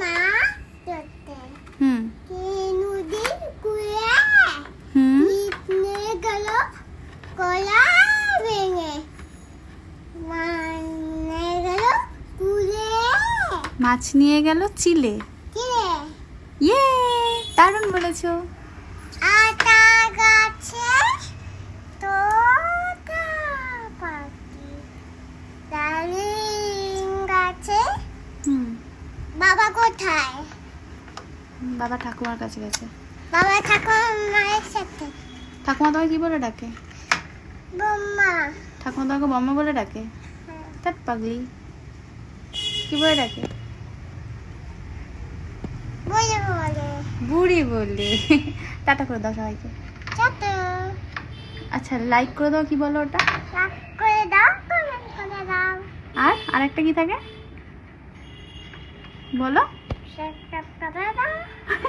মা ধরতে হুম নদীর কুয়ে হুম নিয়ে গেল কলা ভেঙে মানে গেল কুলে মাছ নিয়ে গেল চিলে। কিরে ইয়ে, দারুণ বলেছো। আটা গাছে তোতা পাখি ডালিম গাছে হুম, বাবা কোথায়? বাবা ঠাকুমার কাছে গেছে। বাবা ঠাকুমার সাথে ঠাকুমা তোমাকে কি বলে ডাকে? বোম্মা ঠাকুমা তোমাকে বম্মা বলে ডাকে? তার পাগলি, কি বলে ডাকে? বলে বলে বুড়ি বলে। টাটা করে দাও সবাইকে। ছোট আচ্ছা, লাইক করে দাও, কি বলো ওটা? লাগ করে দাও কমেন্ট করে দাও আর আরেকটা কি থাকে বলো? সাবস্ক্রাইব করে দাও।